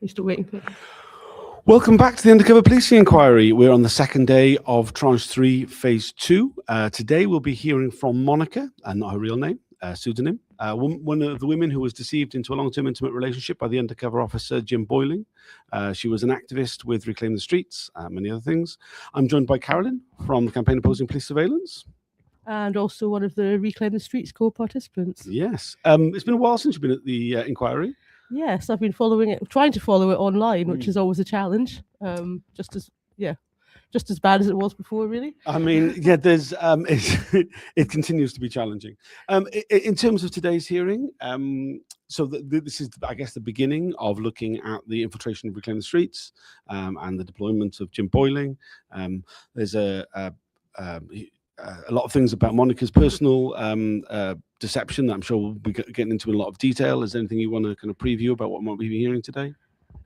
You're still waiting for it. Welcome back to the Undercover Policing Inquiry. We're on the second day of Tranche 3, Phase 2. Today we'll be hearing from Monica, not her real name, pseudonym, one of the women who was deceived into a long-term intimate relationship by the undercover officer, Jim Boyling. She was an activist with Reclaim the Streets, many other things. I'm joined by Carolyn from the Campaign Opposing Police Surveillance. And also one of the Reclaim the Streets co-participants. Yes. It's been a while since you've been at the inquiry. Yes, I've been following it, trying to follow it online, which is always a challenge. Just as bad as it was before, really. I mean, yeah, there's it continues to be challenging. In terms of today's hearing, so this is, I guess, the beginning of looking at the infiltration of Reclaim the Streets and the deployment of Jim Boyling. There's a lot of things about Monica's personal deception that I'm sure we'll be getting into in a lot of detail. Is there anything you want to kind of preview about what might be hearing today?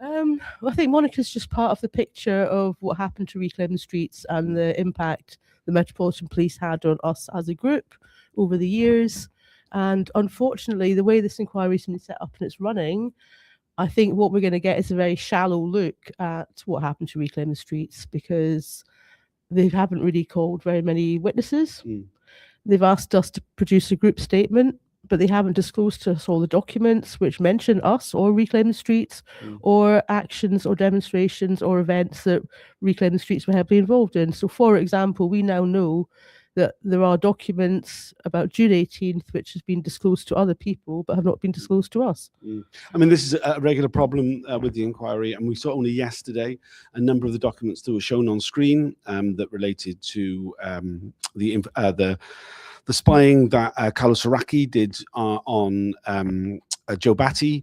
I think Monica's just part of the picture of what happened to Reclaim the Streets and the impact the Metropolitan Police had on us as a group over the years. And unfortunately, the way this inquiry's been set up and it's running, I think what we're going to get is a very shallow look at what happened to Reclaim the Streets, because they haven't really called very many witnesses. They've asked us to produce a group statement, but they haven't disclosed to us all the documents which mention us or Reclaim the Streets or actions or demonstrations or events that Reclaim the Streets were heavily involved in. So, for example, we now know that there are documents about June 18th which has been disclosed to other people but have not been disclosed to us. I mean, this is a regular problem with the inquiry, and we saw only yesterday a number of the documents that were shown on screen that related to the spying that Carlos Araki did on Joe Batty,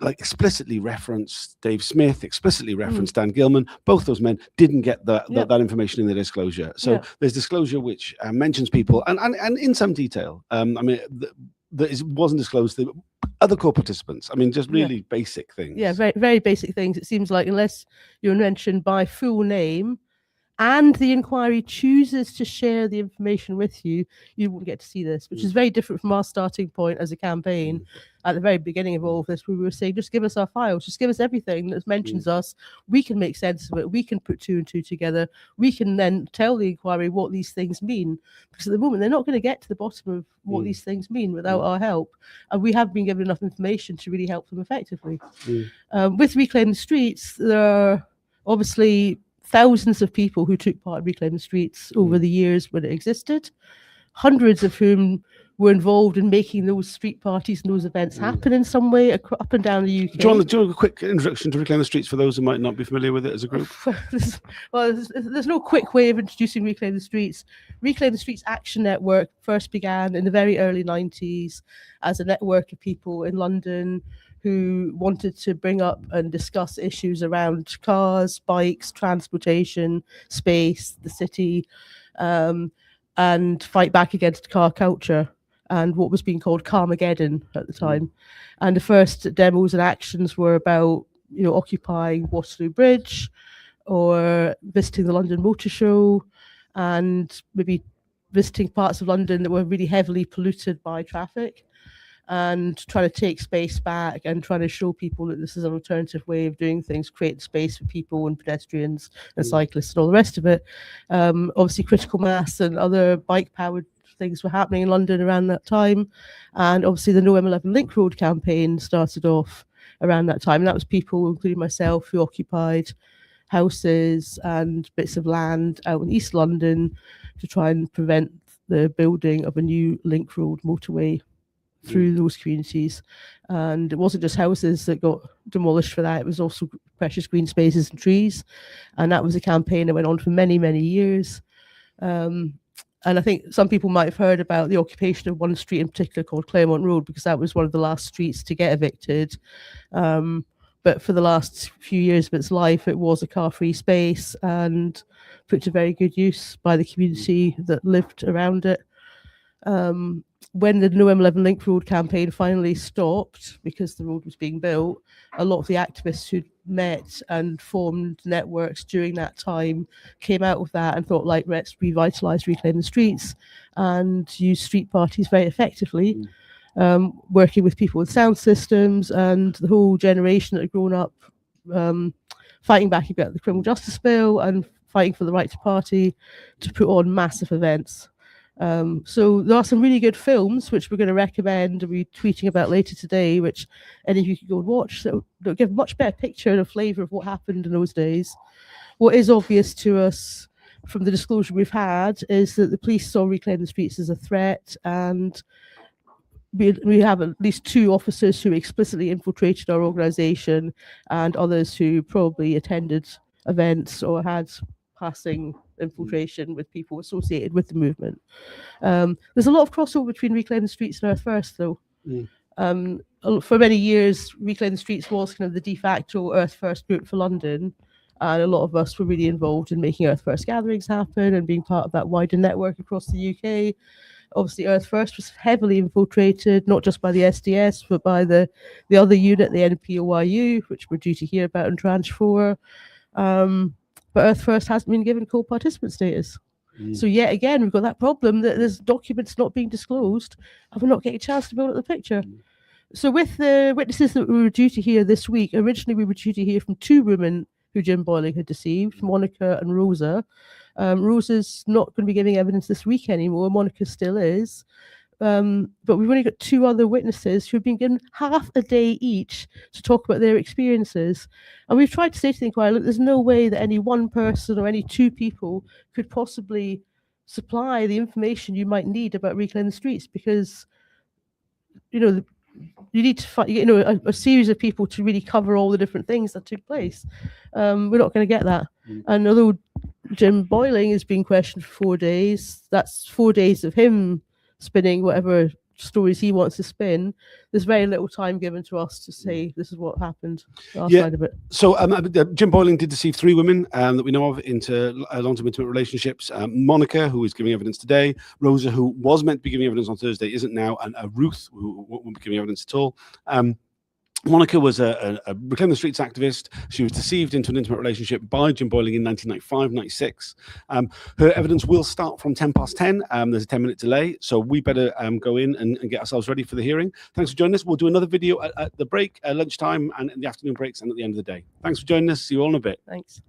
like explicitly referenced Dave Smith, explicitly referenced Dan Gilman. Both those men didn't get that information in the disclosure. So there's disclosure which mentions people and in some detail. I mean, that wasn't disclosed to other co-participants. I mean, just really basic things. Yeah, very, very basic things. It seems like unless you're mentioned by full name, and the inquiry chooses to share the information with you, you won't get to see this, which is very different from our starting point as a campaign. At the very beginning of all of this, we were saying, just give us our files, just give us everything that mentions us. We can make sense of it. We can put two and two together. We can then tell the inquiry what these things mean. Because at the moment, they're not going to get to the bottom of what these things mean without our help. And we have been given enough information to really help them effectively. With Reclaim the Streets, there are obviously thousands of people who took part in Reclaim the Streets over the years when it existed, hundreds of whom were involved in making those street parties and those events happen in some way up and down the UK. Do you want a quick introduction to Reclaim the Streets for those who might not be familiar with it as a group? There's no quick way of introducing Reclaim the Streets. Reclaim the Streets Action Network first began in the very early 90s as a network of people in London who wanted to bring up and discuss issues around cars, bikes, transportation, space, the city, and fight back against car culture and what was being called Carmageddon at the time. And the first demos and actions were about, occupying Waterloo Bridge or visiting the London Motor Show and maybe visiting parts of London that were really heavily polluted by traffic, and trying to take space back and trying to show people that this is an alternative way of doing things, create space for people and pedestrians and cyclists and all the rest of it. Obviously, critical mass and other bike-powered things were happening in London around that time. And obviously, the No M11 Link Road campaign started off around that time. And that was people, including myself, who occupied houses and bits of land out in East London to try and prevent the building of a new link road motorway through those communities. And it wasn't just houses that got demolished for that, it was also precious green spaces and trees. And that was a campaign that went on for many, many years. And I think some people might have heard about the occupation of one street in particular called Claremont Road, because that was one of the last streets to get evicted. But for the last few years of its life, it was a car-free space and put to very good use by the community that lived around it. When the No M11 Link Road campaign finally stopped because the road was being built, a lot of the activists who'd met and formed networks during that time came out of that and thought, let's revitalise Reclaim the Streets and use street parties very effectively. working with people with sound systems and the whole generation that had grown up fighting back about the criminal justice bill and fighting for the right to party, to put on massive events. So there are some really good films which we're going to recommend and be tweeting about later today, which any of you can go and watch. So they'll give a much better picture and a flavour of what happened in those days. What is obvious to us from the disclosure we've had is that the police saw Reclaim the Streets as a threat, and we have at least 2 officers who explicitly infiltrated our organisation and others who probably attended events or had passing infiltration with people associated with the movement. There's a lot of crossover between Reclaim the Streets and Earth First, though. For many years, Reclaim the Streets was kind of the de facto Earth First group for London, and a lot of us were really involved in making Earth First gatherings happen and being part of that wider network across the UK. Obviously, Earth First was heavily infiltrated, not just by the SDS, but by the other unit, the NPOIU, which we're due to hear about in Tranche 4. But Earth First hasn't been given co-participant status. So yet again, we've got that problem that there's documents not being disclosed and we're not getting a chance to build up the picture. So with the witnesses that we were due to hear this week, originally we were due to hear from 2 women who Jim Boyling had deceived, Monica and Rosa. Rosa's not going to be giving evidence this week anymore. Monica still is. But we've only got 2 other witnesses who have been given half a day each to talk about their experiences. And we've tried to say to the inquiry, look, there's no way that any one person or any 2 people could possibly supply the information you might need about Reclaim the Streets, because, you know, you need to find, you know, a series of people to really cover all the different things that took place. We're not going to get that. And although Jim Boyling is being questioned for 4 days, that's 4 days of him spinning whatever stories he wants to spin. There's very little time given to us to say this is what happened. Side of it. So Jim Boyling did deceive 3 women that we know of into long-term intimate relationships. Monica, who is giving evidence today, Rosa, who was meant to be giving evidence on Thursday, isn't now, and Ruth, who won't be giving evidence at all. Monica was a Reclaim the Streets activist. She was deceived into an intimate relationship by Jim Boyling in 1995-96. Her evidence will start from 10:10. There's a 10-minute delay, so we better go in and get ourselves ready for the hearing. Thanks for joining us. We'll do another video at the break, lunchtime, and in the afternoon breaks, and at the end of the day. Thanks for joining us. See you all in a bit. Thanks.